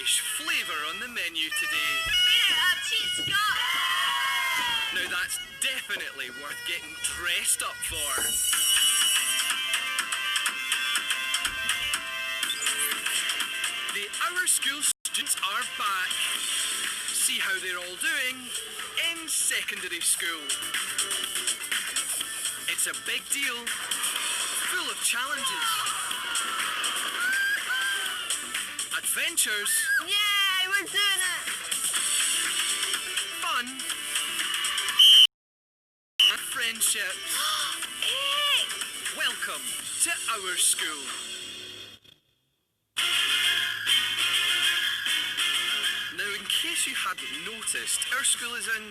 Scottish flavour on the menu today. Now that's definitely worth getting dressed up for. The Our School students are back. See how they're all doing in secondary school. It's a big deal, full of challenges, adventures. Yay, we're doing it! Fun and friendships. Hey! Welcome to Our School. Now, in case you hadn't noticed, our school is in,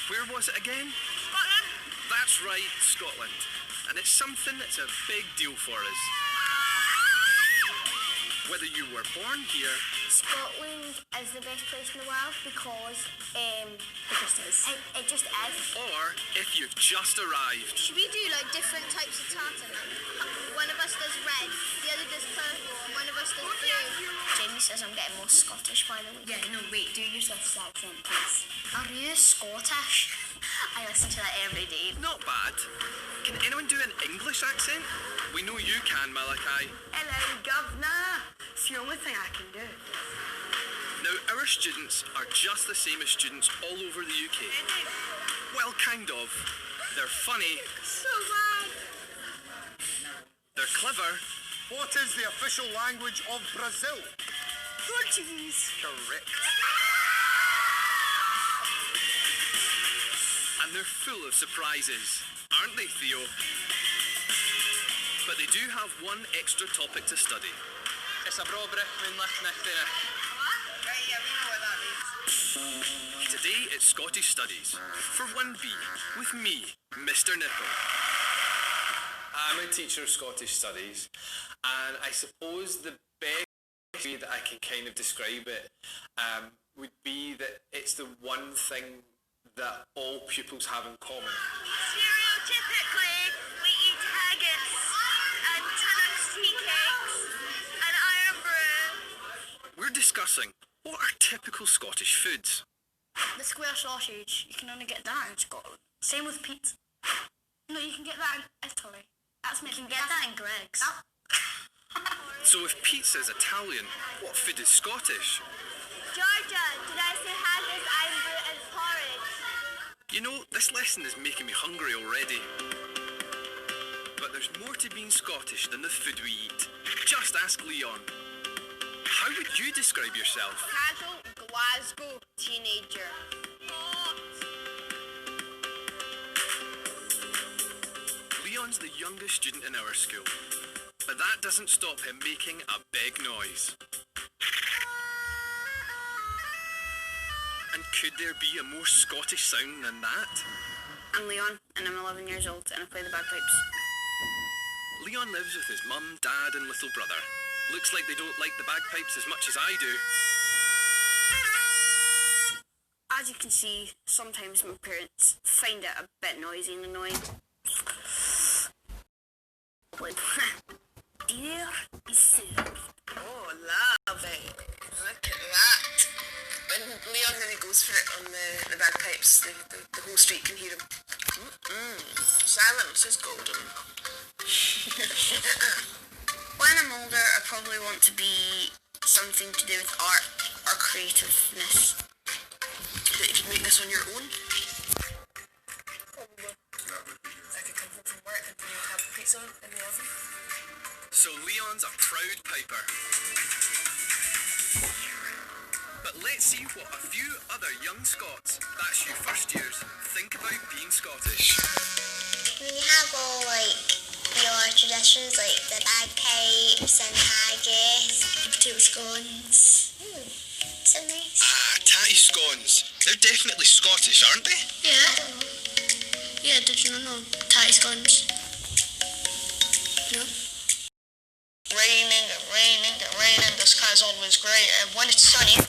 where was it again? Scotland? That's right, Scotland. And it's something that's a big deal for us. Whether you were born here, Scotland is the best place in the world because it just is. It just is. or if you've just arrived. Should we do like different types of tartan? Like, one of us does red, the other does purple, and one of us does blue. Jamie says I'm getting more Scottish by the way. Yeah, no, wait, do your Scottish accent, please. Are you Scottish? I listen to that every day. Not bad. Can anyone do an English accent? We know you can, Malachi. Hello, governor. It's the only thing I can do. Now, our students are just the same as students all over the UK. Well, kind of. They're funny, So bad. they're clever, What is the official language of Brazil? Portuguese. Correct. and they're full of surprises. Aren't they, Theo? But they do have one extra topic to study. Today it's Scottish Studies for 1B with me, Mr. Nipple. I'm a teacher of Scottish Studies, and I suppose the best way that I can kind of describe it would be that it's the one thing that all pupils have in common. Stereotypically, we eat haggis and Tunnock's tea cakes and iron brew. We're discussing what are typical Scottish foods. The square sausage, you can only get that in Scotland. Same with pizza. No, you can get that in Italy. You can get that in Greg's. So if pizza's Italian, what food is Scottish? Georgia, did I say haggis, iron brew and porridge? You know, this lesson is making me hungry already. But there's more to being Scottish than the food we eat. Just ask Leon. How would you describe yourself? Casual Glasgow teenager. Leon's the youngest student in our school, but that doesn't stop him making a big noise. And could there be a more Scottish sound than that? I'm Leon, and I'm 11 years old, and I play the bagpipes. Leon lives with his mum, dad and little brother. Looks like they don't like the bagpipes as much as I do. As you can see, sometimes my parents find it a bit noisy and annoying. Dear is served. Oh, lovely. Look at that. When Leon really goes for it on the bagpipes, the whole street can hear him. Silence is golden. When I'm older, I probably want to be something to do with art or creativeness. That you could make this on your own. I could come home from work and have pizza in the oven. So Leon's a proud piper. But let's see what a few other young Scots, that's you first years, think about being Scottish. We have all your traditions like the bagpipes and haggis, potato scones. So nice. Ah, tatty scones. They're definitely Scottish, aren't they? Yeah. Yeah, did you not know? Tatty scones. No? Raining, the sky's always grey. When it's sunny 1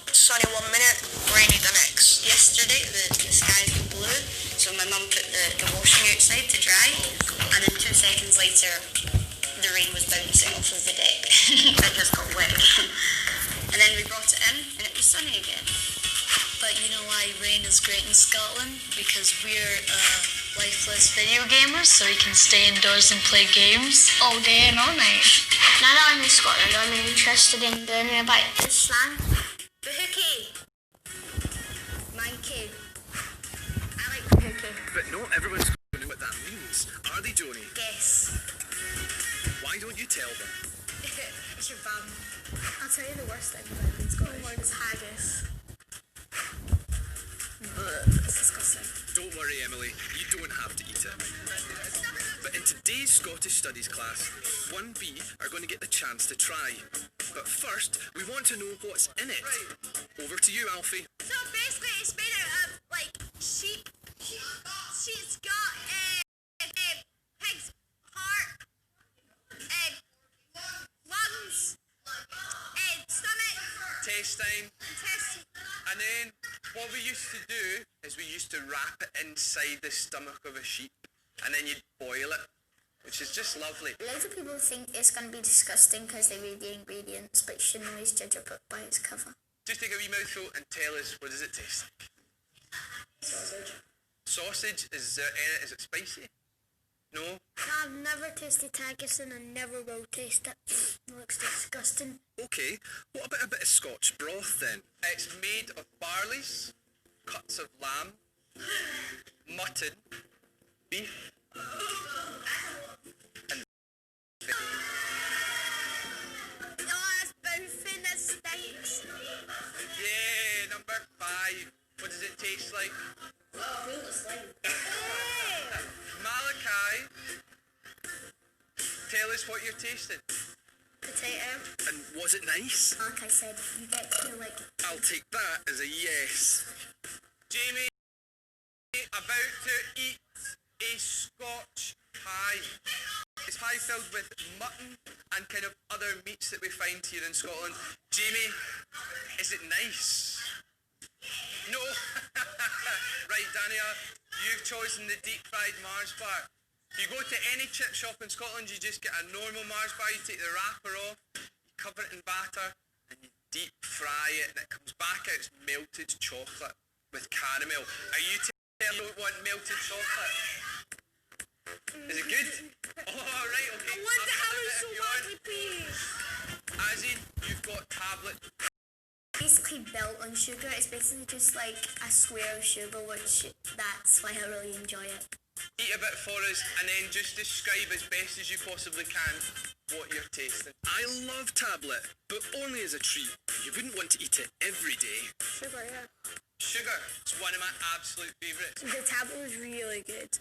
minute, rainy the next. Yesterday, the skies were blue, so my mum put the washing outside to dry, and then 2 seconds later, the rain was bouncing off of the deck. It just got wet again. And then we brought it in, and it sunny again. But you know why rain is great in Scotland? Because we're lifeless video gamers, so we can stay indoors and play games all day and all night. Now that I'm in Scotland, I'm interested in learning about the slang. The hooky. Monkey. I like the hooky. But not everyone's going to know what that means. Are they, Joni? Guess. Why don't you tell them? It's your bum. I'll tell you the worst thing about being Scottish. It's haggis. It's disgusting. Don't worry, Emily. You don't have to eat it. But in today's Scottish Studies class, 1B are going to get the chance to try. But first, we want to know what's in it. Over to you, Alfie. So basically, it's made out of like sheep. She's got pig's heart, lungs, stomach, Intestine. intestine. And then what we used to do is we used to wrap it inside the stomach of a sheep and then you'd boil it, which is just lovely. Loads of people think it's going to be disgusting because they read the ingredients, but you shouldn't always judge a book by its cover. Just take a wee mouthful and tell us, what does it taste like? Sausage. Sausage, is it spicy? No? I've never tasted haggis and I never will taste it. It looks disgusting. Okay, what about a bit of Scotch broth then? It's made of barleys, cuts of lamb, mutton, beef, and Oh, it's bouffing, it stinks. yeah, number 5. What does it taste like? Malachi, tell us what you're tasting. Potato. And was it nice? Like I said, you get to like... I'll take that as a yes. Jamie, about to eat a Scotch pie. It's pie filled with mutton and kind of other meats that we find here in Scotland. Jamie, is it nice? No? Right, Dania, you've chosen the deep fried Mars bar. You go to any chip shop in Scotland, you just get a normal Mars bar, you take the wrapper off, you cover it in batter, and you deep fry it, and it comes back out as melted chocolate with caramel. Are you telling me you want melted chocolate? Is it good? Oh, right, okay. I want to have a a bit if you want. Somali please. Azzy, you've got tablet. Basically built on sugar. It's basically just like a square of sugar, which that's why I really enjoy it. Eat a bit for us, and then just describe as best as you possibly can what you're tasting. I love tablet, but only as a treat. You wouldn't want to eat it every day. Sugar, yeah. Sugar, it's one of my absolute favourites. The tablet was really good.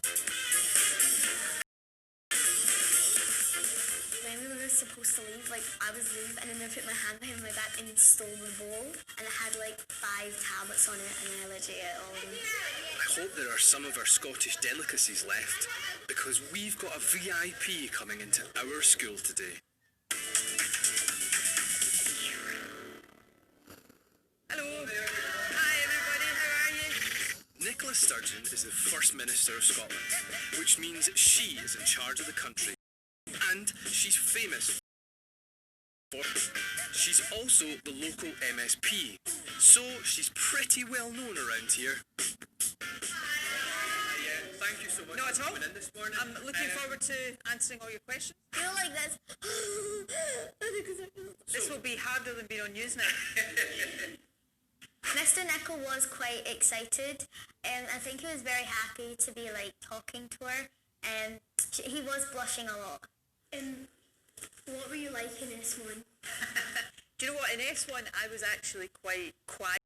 When we were supposed to leave, like I was leaving and then I put my hand behind my back and stole the bowl and it had like 5 tablets on it and then I literally ate all of them. I hope there are some of our Scottish delicacies left, because we've got a VIP coming into our school today. Hello. Hi everybody, how are you? Nicola Sturgeon is the First Minister of Scotland, which means she is in charge of the country. And she's famous for... She's also the local MSP, so she's pretty well known around here. Thank you so much Not at for all. coming in this morning. I'm looking forward to answering all your questions. You know, like this. This will be harder than being on news now. Mr. Nicol was quite excited and I think he was very happy to be like talking to her and he was blushing a lot. And what were you like in S1? Do you know what? In S1, I was actually quite quiet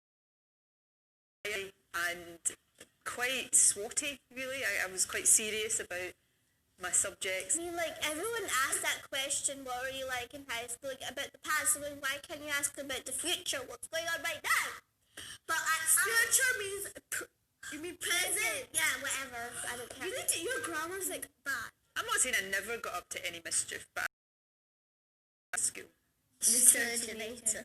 and quite swotty, really. I was quite serious about my subjects. I mean, like, everyone asked that question, what were you like in high school, like, about the past, so then why can't you ask about the future, what's going on right now? But future means, you mean present? Yeah, whatever, I don't care. Your grammar's, like, bad. I'm not saying I never got up to any mischief, but at school. Mischievinator.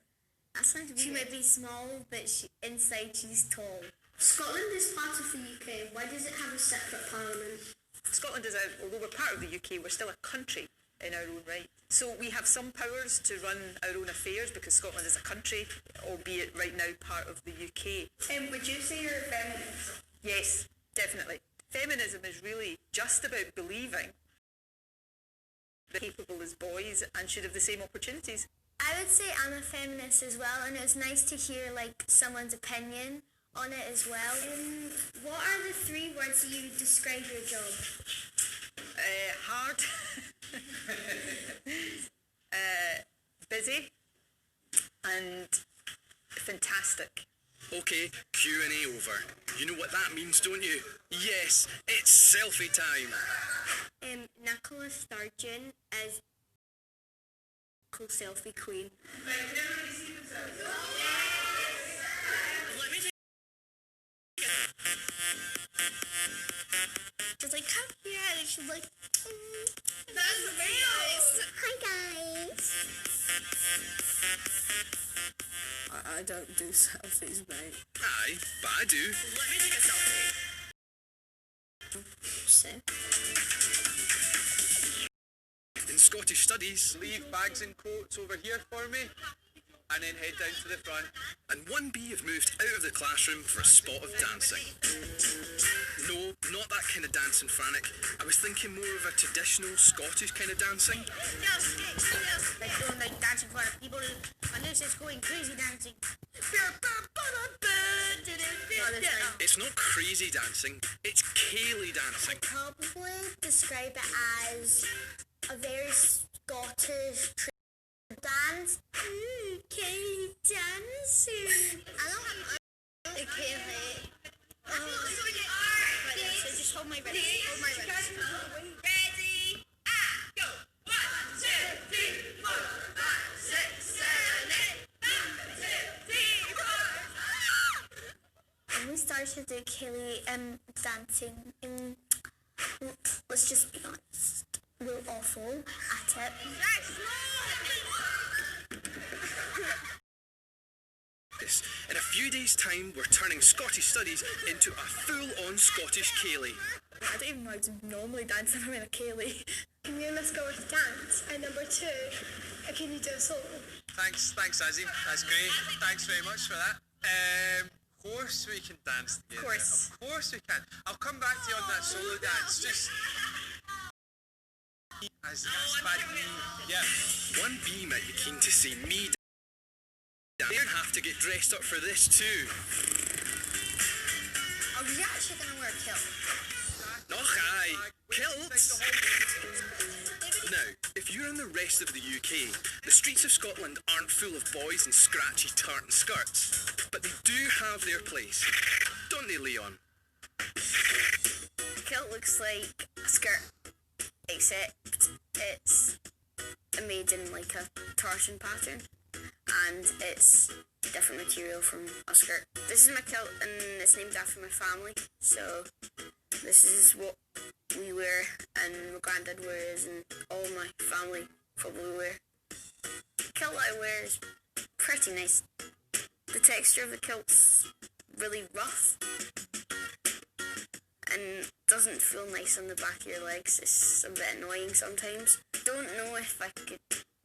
That sounds weird. She might be small, but inside she's tall. Scotland is part of the UK. Why does it have a separate parliament? Scotland is although we're part of the UK, we're still a country. in our own right. So we have some powers to run our own affairs because Scotland is a country, albeit right now part of the UK. Would you say you're a feminist? Yes, definitely. Feminism is really just about believing they're capable as boys and should have the same opportunities. I would say I'm a feminist as well, and it's nice to hear like someone's opinion on it as well. What are the 3 words that you would describe your job? Hard, busy, and fantastic. Okay, Q&A over. You know what that means, don't you? Yes, it's selfie time. Nicola Sturgeon is selfie queen. She's like, come here, and she's like, that's nice. Hi guys. I don't do selfies, mate. Aye, but I do. Let me take a selfie. So. In Scottish Studies, Leave bags and coats over here for me, and then head down to the front. and 1B have moved out of the classroom for a spot of dancing. No, not that kind of dancing, Frantic. I was thinking more of a traditional Scottish kind of dancing. Like going like dancing for people, and this is going crazy dancing. It's not crazy dancing, it's Cayley dancing. Probably describe it as a very Scottish dance. Cayley dancing. I don't have Cayley. So just hold my breath. Hold my breath. Ready? Go! 1, 2, 3, 4, 5, 6, 7, 8. 1, 2, 3, 4. When we started the Cayley dancing, let's just be honest, we're awful at it. In a few days' time, we're turning Scottish Studies into a full-on Scottish Cayley. I don't even know how to normally dance if I'm in a Cayley. Can you let's go with dance? And number 2, can you do a solo? Thanks, Azzy. That's great. Thanks very much for that. Of course we can dance together. Of course we can. I'll come back to you on that solo dance. Just as bad. Yeah. 1B might be keen to see me dance. They'll have to get dressed up for this too. Are we actually going to wear a kilt? Och aye, kilts! Now, if you're in the rest of the UK, the streets of Scotland aren't full of boys in scratchy tartan skirts. But they do have their place. Don't they, Leon? Kilt looks like a skirt, except it's made in like a tartan pattern, and it's different material from a skirt. This is my kilt, and it's named after my family, so this is what we wear, and my granddad wears, and all my family probably wear. The kilt I wear is pretty nice. The texture of the kilt's really rough and doesn't feel nice on the back of your legs. It's a bit annoying sometimes. Don't know if I could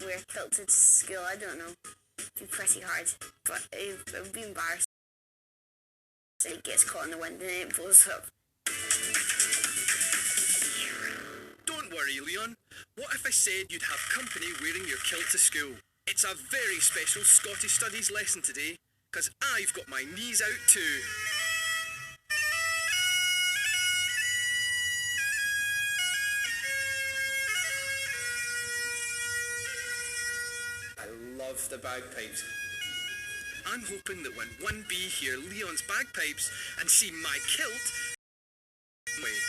wear a kilt to school. I don't know. It'd be pretty hard, but it would be embarrassing. It gets caught in the wind and it blows up. Don't worry, Leon. What if I said you'd have company wearing your kilt to school? It's a very special Scottish Studies lesson today, because I've got my knees out too. I love the bagpipes. I'm hoping that when 1B hear Leon's bagpipes and see my kilt, wait.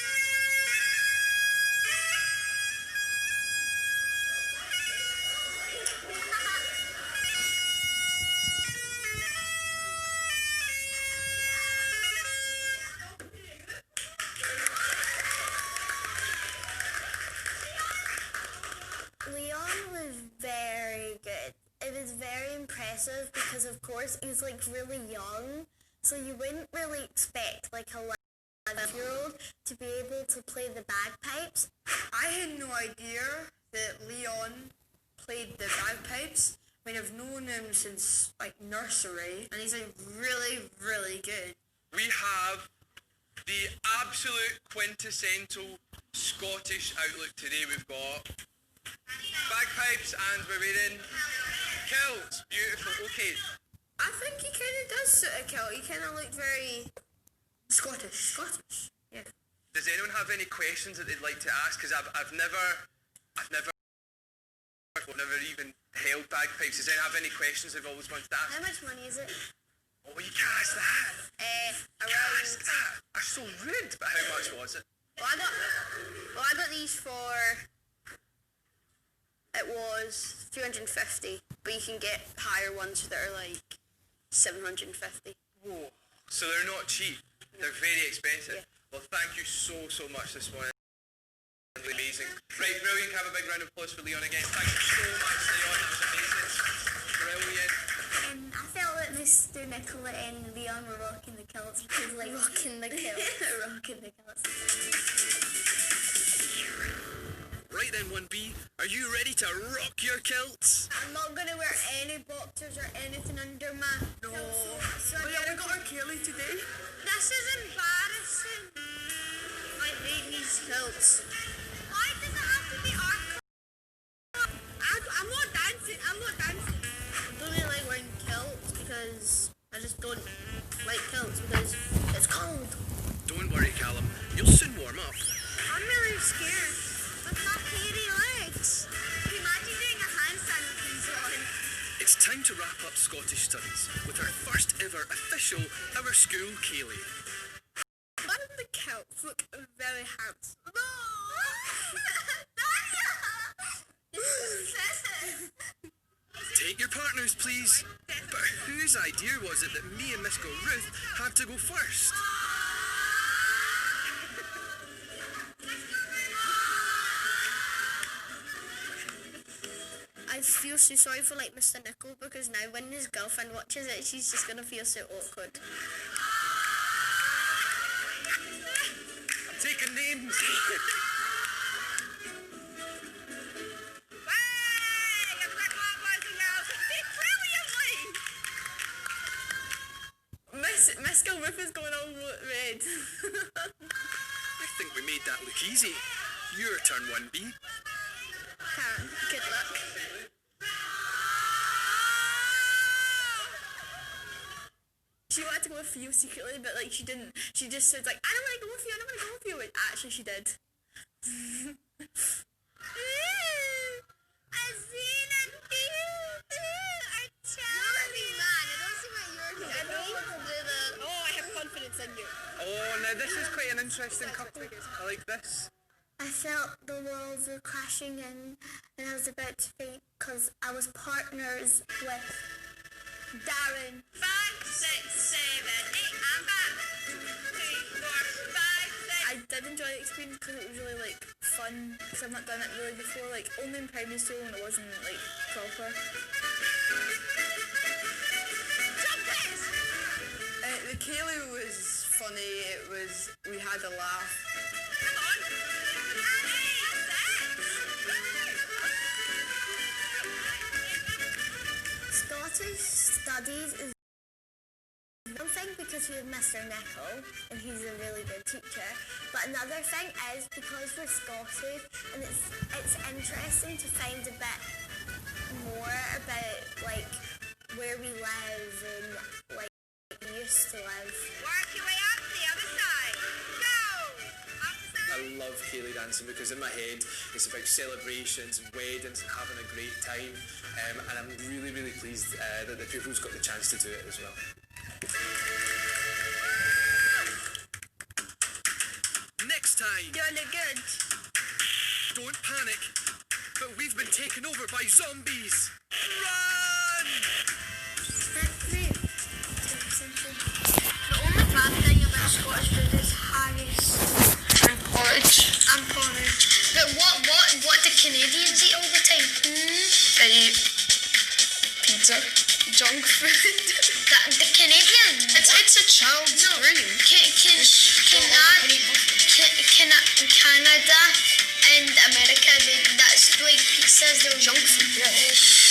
Leon was very good. It was very impressive because, of course, he was like really young, so you wouldn't really expect like a 11-year-old to be able to play the bagpipes. I had no idea that Leon played the bagpipes. I mean, I've known him since like nursery, and he's like really, really good. We have the absolute quintessential Scottish outlook today. We've got bagpipes and we're wearing kilts. Beautiful. Okay. I think he kind of does suit a kilt. He kind of looked very Scottish. Yeah. Does anyone have any questions that they'd like to ask? Because I've never even held bagpipes. Does anyone have any questions they've always wanted to ask? How much money is it? Oh, you can't ask that. You can't ask that. That's so rude. But how much was it? Well, I got these for. It was 350, but you can get higher ones that are like 750. Whoa. So they're not cheap. They're very expensive. Yeah. Well, thank you so much this morning. Amazing. Right, brilliant. Have a big round of applause for Leon again. Thank you so much, Leon. That was amazing. Brilliant. I felt that Mr. Nicola and Leon were rocking the kilts because, like, rocking the kilts. Right then, 1B, are you ready to rock your kilts? I'm not gonna wear any boxers or anything under my kilt. So We got our Kaylee today. this is embarrassing. I hate these kilts. Why does it have to be our kilt? I'm not dancing. I don't really like wearing kilts because I just don't like kilts because it's cold. Don't worry, Callum. You'll soon warm up. I'm really scared with my hairy legs. Imagine doing a handstand with these on. It's time to wrap up Scottish Studies with our first ever official Our School Kaylee. One of the kilts look very handsome. No! Take your partners, please. But whose idea was it that me and Miss Ruth had to go first? I feel so sorry for like Mr. Nicol because now when his girlfriend watches it, she's just gonna feel so awkward. I'm taking names. Miss Gilruth is going all red. I think we made that look easy. Your turn, 1B. Karen, good luck. She wanted to go with Theo secretly, but like she didn't. She just said like, I don't want to go with you. I don't want to go with you. And actually, she did. Oh, I have confidence in you. Oh, now this is quite an interesting couple. I like this. I felt the walls were crashing in and I was about to faint because I was partners with Darren. 5, 6, 7, 8, I'm back. 2, 4, 5, 6. I did enjoy the experience because it was really like fun. Because I've not done it really before. Like only in primary school and it wasn't like proper. The Kaylee was funny. We had a laugh. Scottish Studies is one thing because we have Mr. Nicol and he's a really good teacher, but another thing is because we're Scottish and it's interesting to find a bit more about like where we live and like we used to live. Work your way up the other side. Go! I love Kaylee dancing because in my head it's about celebrations and weddings and having a great time, and I'm really, really pleased that the pupils got the chance to do it as well. Next time, You look good. don't panic, but we've been taken over by zombies. Run! The only bad thing about Scottish food is haggis and porridge. But what do Canadians eat all the time? They eat pizza. Junk food. The Canadians. It's a child's dream. Canada in America, that's like pizzas, they're junk food.